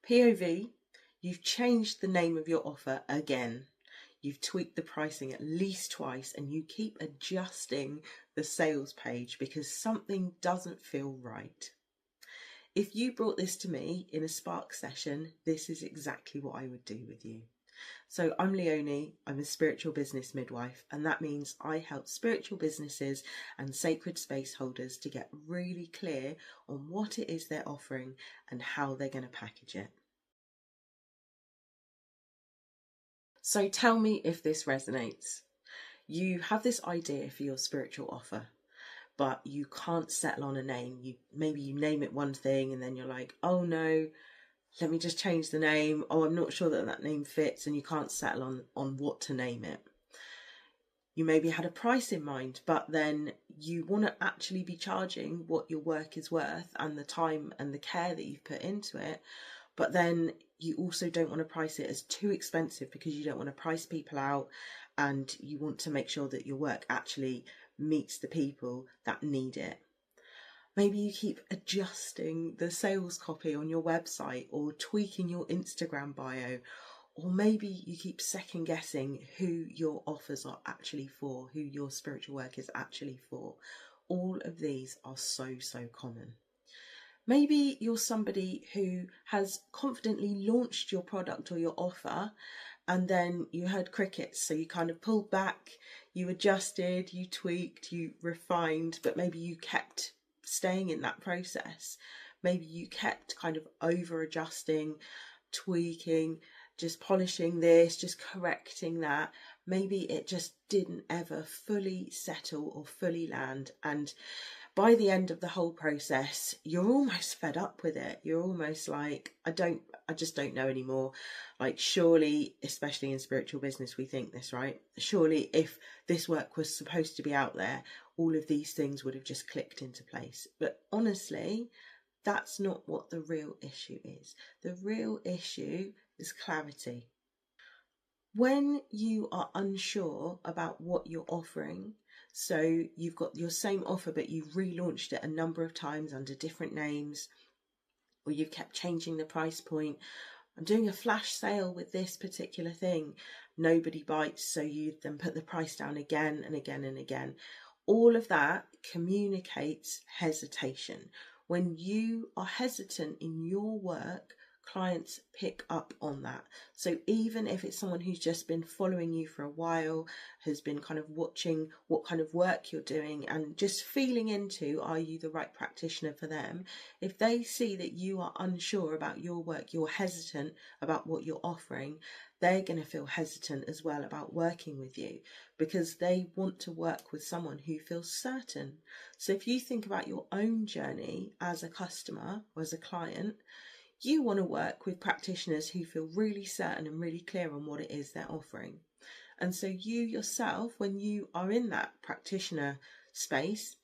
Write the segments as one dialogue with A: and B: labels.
A: POV, you've changed the name of your offer again. You've tweaked the pricing at least twice and you keep adjusting the sales page because something doesn't feel right. If you brought this to me in a Spark session, this is exactly what I would do with you. So I'm Leonie, I'm a spiritual business midwife, and that means I help spiritual businesses and sacred space holders to get really clear on what it is they're offering and how they're going to package it. So tell me if this resonates. You have this idea for your spiritual offer, but you can't settle on a name. Maybe you name it one thing and then you're like, oh no, let me just change the name. Oh, I'm not sure that name fits, and you can't settle on what to name it. You maybe had a price in mind, but then you want to actually be charging what your work is worth and the time and the care that you've put into it. But then you also don't want to price it as too expensive because you don't want to price people out, and you want to make sure that your work actually meets the people that need it. Maybe you keep adjusting the sales copy on your website or tweaking your Instagram bio, or maybe you keep second guessing who your offers are actually for, who your spiritual work is actually for. All of these are so common. Maybe you're somebody who has confidently launched your product or your offer and then you heard crickets, so you kind of pulled back, you adjusted, you tweaked, you refined, but maybe you kept staying in that process. Maybe you kept kind of over adjusting, tweaking, just polishing this, just correcting that. Maybe it just didn't ever fully settle or fully land, and by the end of the whole process you're almost fed up with it. You're almost like, I just don't know anymore. Like, surely, especially in spiritual business, we think this, right? Surely if this work was supposed to be out there, all of these things would have just clicked into place. But honestly, that's not what the real issue is. The real issue is clarity. When you are unsure about what you're offering, so you've got your same offer but you've relaunched it a number of times under different names, or you've kept changing the price point. I'm doing a flash sale with this particular thing. Nobody bites, so you then put the price down again and again and again. All of that communicates hesitation. When you are hesitant in your work, clients pick up on that. So even if it's someone who's just been following you for a while, has been kind of watching what kind of work you're doing and just feeling into, are you the right practitioner for them? If they see that you are unsure about your work, you're hesitant about what you're offering, they're going to feel hesitant as well about working with you, because they want to work with someone who feels certain. So if you think about your own journey as a customer or as a client, you want to work with practitioners who feel really certain and really clear on what it is they're offering. And so you yourself, when you are in that practitioner space,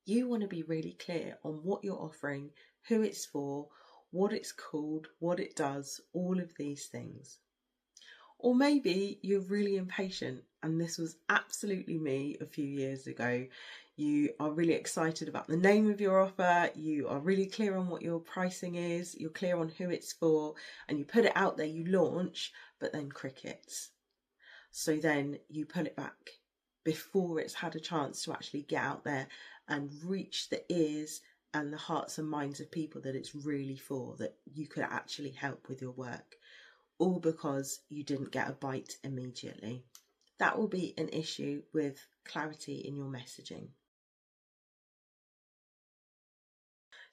A: you want to be really clear on what you're offering, who it's for, what it's called, what it does, all of these things. Or maybe you're really impatient, and this was absolutely me a few years ago. You are really excited about the name of your offer, you are really clear on what your pricing is, you're clear on who it's for, and you put it out there, you launch, but then crickets. So then you pull it back before it's had a chance to actually get out there and reach the ears and the hearts and minds of people that it's really for, that you could actually help with your work. All because you didn't get a bite immediately. That will be an issue with clarity in your messaging.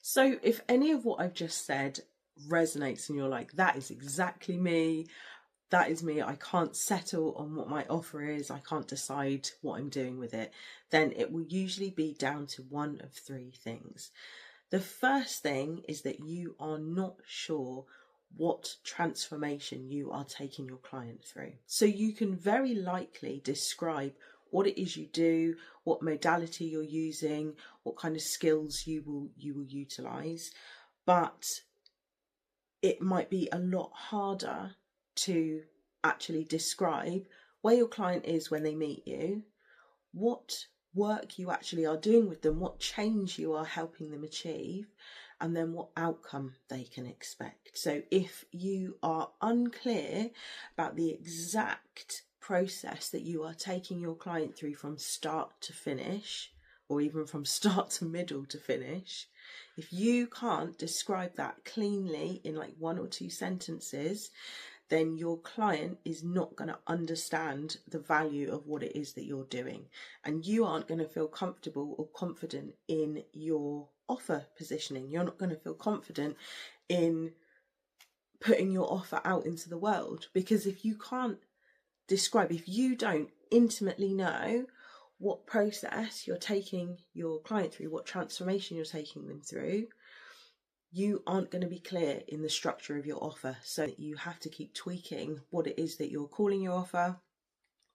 A: So if any of what I've just said resonates and you're like, that is exactly me, that is me, I can't settle on what my offer is, I can't decide what I'm doing with it, then it will usually be down to one of three things. The first thing is that you are not sure what transformation you are taking your client through. So you can very likely describe what it is you do, what modality you're using, what kind of skills you will utilize, but it might be a lot harder to actually describe where your client is when they meet you, what work you actually are doing with them, what change you are helping them achieve, and then what outcome they can expect. So if you are unclear about the exact process that you are taking your client through from start to finish, or even from start to middle to finish, if you can't describe that cleanly in like 1 or 2 sentences, then your client is not going to understand the value of what it is that you're doing. And you aren't going to feel comfortable or confident in your offer positioning. You're not going to feel confident in putting your offer out into the world, because if you can't describe, if you don't intimately know what process you're taking your client through, what transformation you're taking them through, you aren't going to be clear in the structure of your offer. So you have to keep tweaking what it is that you're calling your offer.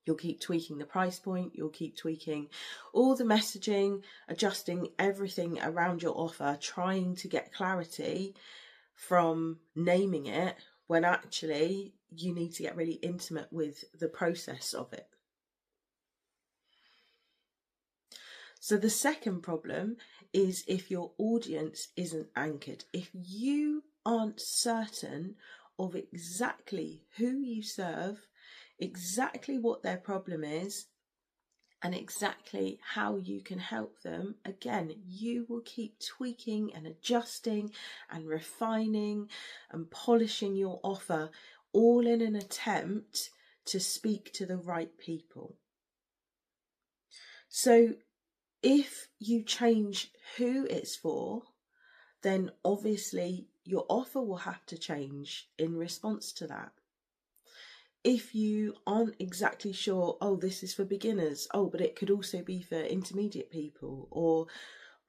A: You'll keep tweaking the price point. You'll keep tweaking all the messaging, adjusting everything around your offer, trying to get clarity from naming it, when actually you need to get really intimate with the process of it. So the second problem is if your audience isn't anchored. If you aren't certain of exactly who you serve, exactly what their problem is, and exactly how you can help them, again, you will keep tweaking and adjusting and refining and polishing your offer, all in an attempt to speak to the right people. So if you change who it's for, then obviously your offer will have to change in response to that. If you aren't exactly sure, oh, this is for beginners, oh, but it could also be for intermediate people, or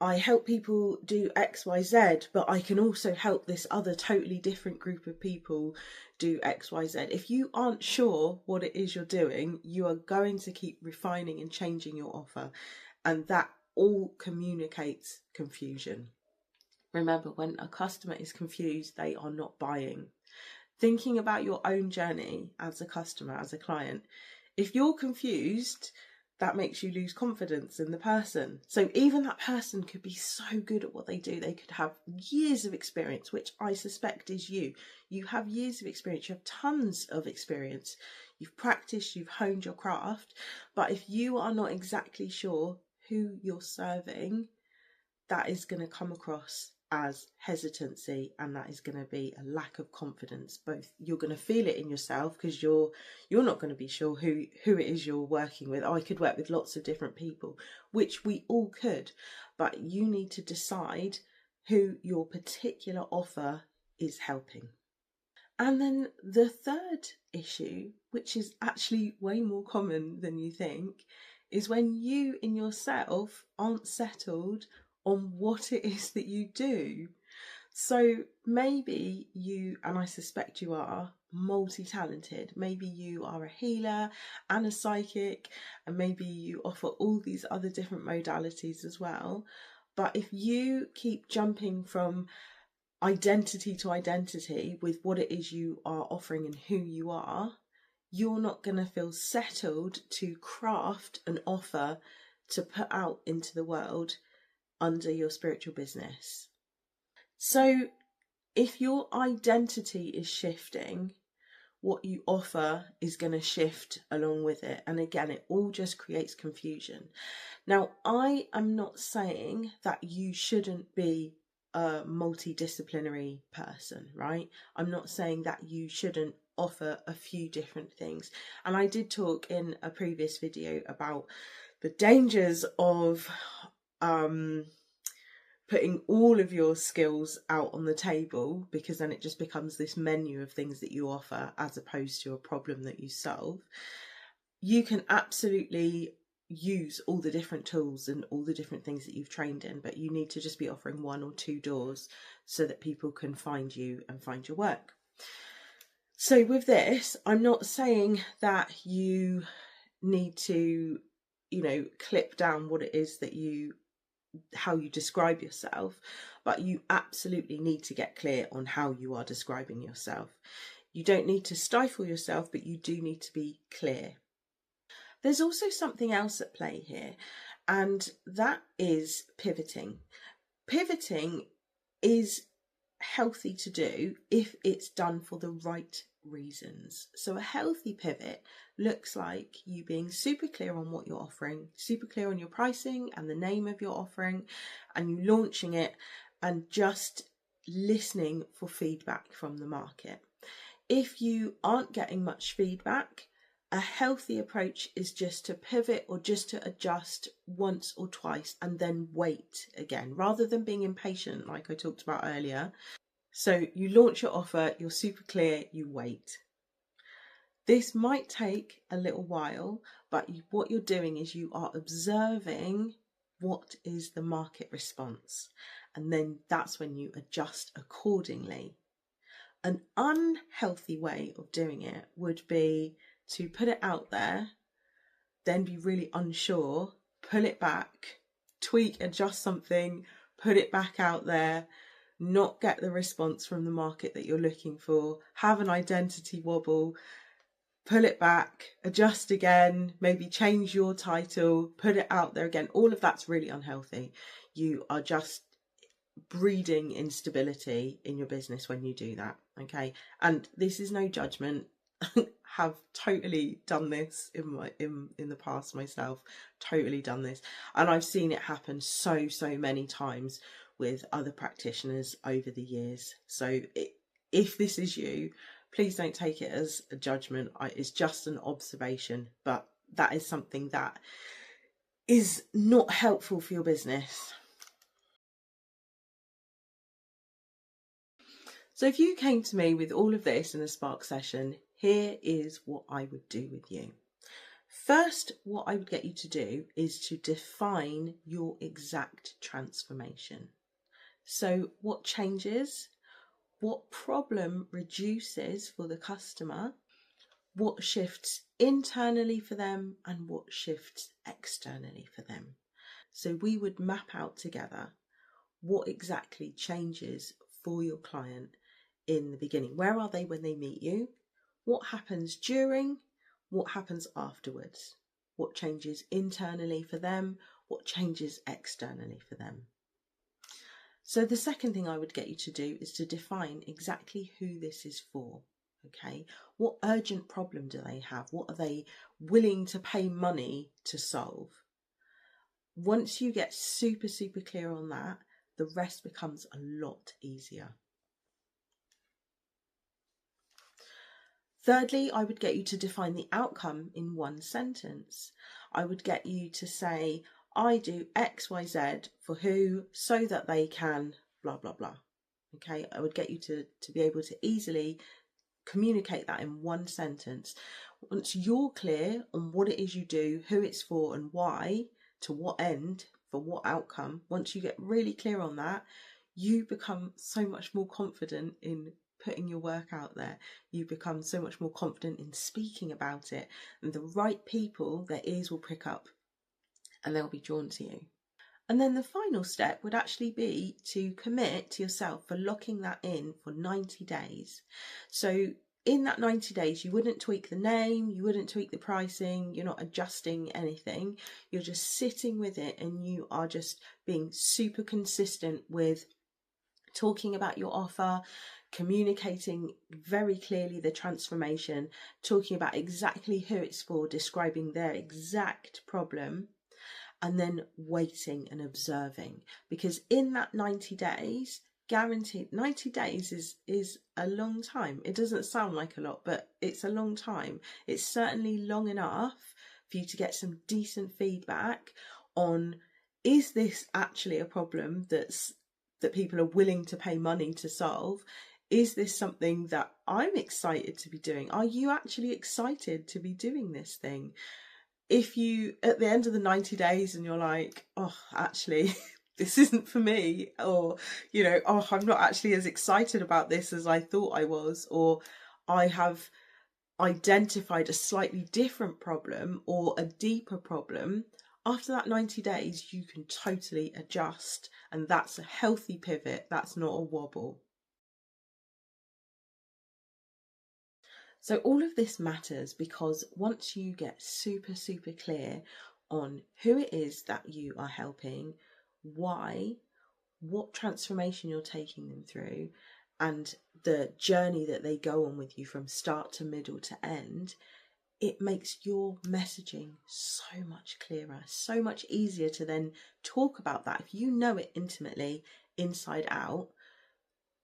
A: I help people do XYZ, but I can also help this other totally different group of people do XYZ. If you aren't sure what it is you're doing, you are going to keep refining and changing your offer, and that all communicates confusion. Remember, when a customer is confused, they are not buying. Thinking about your own journey as a customer, as a client, if you're confused, that makes you lose confidence in the person. So even that person could be so good at what they do. They could have years of experience, which I suspect is you. You have years of experience. You have tons of experience. You've practiced, you've honed your craft. But if you are not exactly sure who you're serving, that is going to come across as hesitancy, and that is going to be a lack of confidence. Both, you're going to feel it in yourself because you're not going to be sure who it is you're working with. I could work with lots of different people, which we all could, but you need to decide who your particular offer is helping. And then the third issue, which is actually way more common than you think, is when you in yourself aren't settled on what it is that you do. So maybe you, and I suspect you are, multi-talented. Maybe you are a healer and a psychic, and maybe you offer all these other different modalities as well. But if you keep jumping from identity to identity with what it is you are offering and who you are, you're not going to feel settled to craft an offer to put out into the world under your spiritual business. So if your identity is shifting, what you offer is going to shift along with it. And again, it all just creates confusion. Now, I am not saying that you shouldn't be a multidisciplinary person, right? I'm not saying that you shouldn't offer a few different things. And I did talk in a previous video about the dangers of putting all of your skills out on the table, because then it just becomes this menu of things that you offer as opposed to a problem that you solve. You can absolutely use all the different tools and all the different things that you've trained in, but you need to just be offering 1 or 2 doors so that people can find you and find your work. So with this, I'm not saying that you need to, clip down what it is that how you describe yourself, but you absolutely need to get clear on how you are describing yourself. You don't need to stifle yourself, but you do need to be clear. There's also something else at play here, And that is pivoting. Pivoting is healthy to do if it's done for the right reasons. So a healthy pivot looks like you being super clear on what you're offering, super clear on your pricing and the name of your offering, and you launching it and just listening for feedback from the market. If you aren't getting much feedback, a healthy approach is just to pivot or just to adjust once or twice and then wait again, rather than being impatient like I talked about earlier. So you launch your offer, you're super clear, you wait. This might take a little while, but what you're doing is you are observing what is the market response, and then that's when you adjust accordingly. An unhealthy way of doing it would be to put it out there, then be really unsure, pull it back, tweak, adjust something, put it back out there, not get the response from the market that you're looking for, have an identity wobble, pull it back, adjust again, maybe change your title, put it out there again. All of that's really unhealthy. You are just breeding instability in your business when you do that, okay? And this is no judgment. Have totally done this in the past myself, totally done this, and I've seen it happen so many times with other practitioners over the years. So if this is you, please don't take it as a judgment. It's just an observation, but that is something that is not helpful for your business. So if you came to me with all of this in a Spark session, here is what I would do with you. First, what I would get you to do is to define your exact transformation. So what changes, what problem reduces for the customer, what shifts internally for them, and what shifts externally for them. So we would map out together what exactly changes for your client in the beginning. Where are they when they meet you? What happens during? What happens afterwards? What changes internally for them? What changes externally for them? So the second thing I would get you to do is to define exactly who this is for. Okay, what urgent problem do they have? What are they willing to pay money to solve? Once you get super clear on that, the rest becomes a lot easier. Thirdly, I would get you to define the outcome in one sentence. I would get you to say, I do X, Y, Z for who, so that they can blah, blah, blah. Okay, I would get you to be able to easily communicate that in one sentence. Once you're clear on what it is you do, who it's for and why, to what end, for what outcome, once you get really clear on that, you become so much more confident in putting your work out there. You become so much more confident in speaking about it, and the right people, their ears will prick up and they'll be drawn to you. And then the final step would actually be to commit to yourself for locking that in for 90 days. So in that 90 days, you wouldn't tweak the name, you wouldn't tweak the pricing, you're not adjusting anything. You're just sitting with it, and you are just being super consistent with talking about your offer, communicating very clearly the transformation, talking about exactly who it's for, describing their exact problem, and then waiting and observing. Because in that 90 days, guaranteed, 90 days is a long time. It doesn't sound like a lot, but it's a long time. It's certainly long enough for you to get some decent feedback on, is this actually a problem that people are willing to pay money to solve? Is this something that I'm excited to be doing? Are you actually excited to be doing this thing? If you, at the end of the 90 days, and you're like, oh, actually, this isn't for me, or, you know, oh, I'm not actually as excited about this as I thought I was, or I have identified a slightly different problem or a deeper problem, after that 90 days, you can totally adjust, and that's a healthy pivot. That's not a wobble. So all of this matters because once you get super clear on who it is that you are helping, why, what transformation you're taking them through, and the journey that they go on with you from start to middle to end, it makes your messaging so much clearer, so much easier to then talk about that. If you know it intimately, inside out,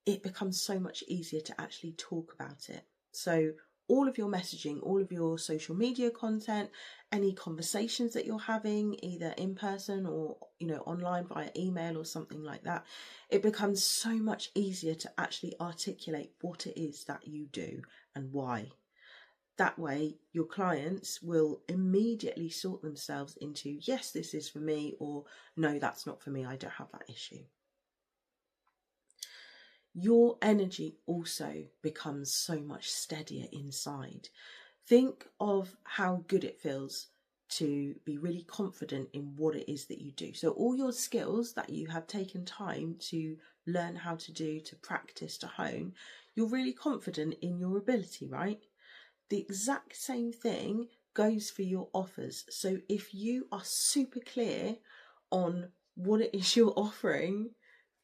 A: it becomes so much easier to actually talk about it. So all of your messaging, all of your social media content, any conversations that you're having, either in person or, online via email or something like that, it becomes so much easier to actually articulate what it is that you do and why. That way, your clients will immediately sort themselves into, yes, this is for me, or no, that's not for me, I don't have that issue. Your energy also becomes so much steadier inside. Think of how good it feels to be really confident in what it is that you do. So all your skills that you have taken time to learn how to do, to practice, to hone, you're really confident in your ability, right? The exact same thing goes for your offers. So if you are super clear on what it is you're offering,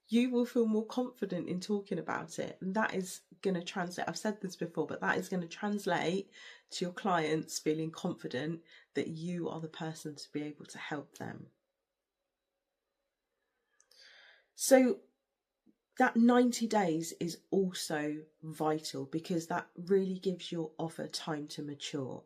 A: you will feel more confident in talking about it. And that is going to translate, I've said this before, but that is going to translate to your clients feeling confident that you are the person to be able to help them. So that 90 days is also vital because that really gives your offer time to mature.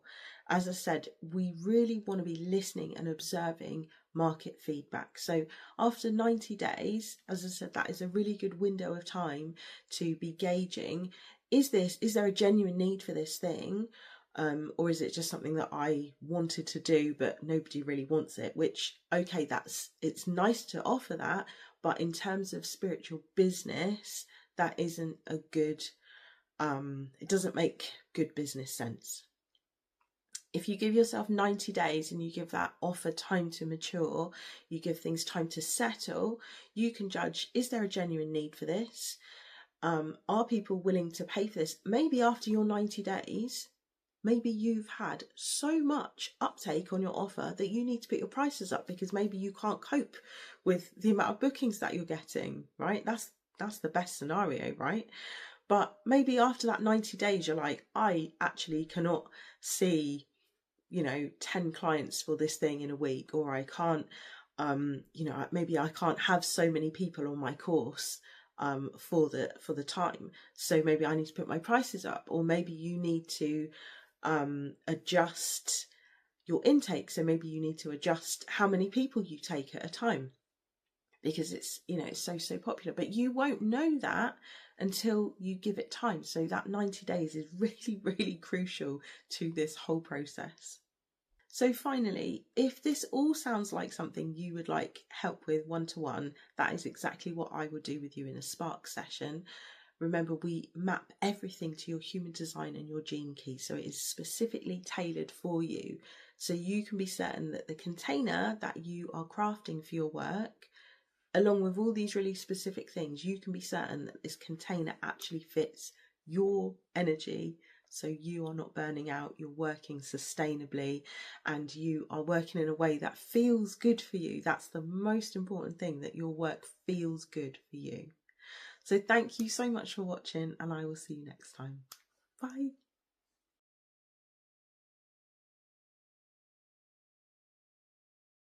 A: As I said, we really want to be listening and observing market feedback. So after 90 days, as I said, that is a really good window of time to be gauging, is there a genuine need for this thing? Or is it just something that I wanted to do but nobody really wants it? Which, okay, it's nice to offer that, but in terms of spiritual business, that isn't a good, it doesn't make good business sense. If you give yourself 90 days and you give that offer time to mature, you give things time to settle, you can judge, is there a genuine need for this? Are people willing to pay for this? Maybe after your 90 days, maybe you've had so much uptake on your offer that you need to put your prices up because maybe you can't cope with the amount of bookings that you're getting, right? That's the best scenario, right? But maybe after that 90 days, you're like, I actually cannot see, 10 clients for this thing in a week, or I can't, maybe I can't have so many people on my course for the time. So maybe I need to put my prices up, or maybe you need to adjust your intake. So maybe you need to adjust how many people you take at a time because it's so popular, but you won't know that until you give it time. So that 90 days is really, really crucial to this whole process. So finally, if this all sounds like something you would like help with one-to-one, that is exactly what I would do with you in a Spark session. Remember, we map everything to your human design and your gene key, so it is specifically tailored for you. So you can be certain that the container that you are crafting for your work, along with all these really specific things, you can be certain that this container actually fits your energy. So you are not burning out, you're working sustainably, and you are working in a way that feels good for you. That's the most important thing, that your work feels good for you. So thank you so much for watching, and I will see you next time. Bye.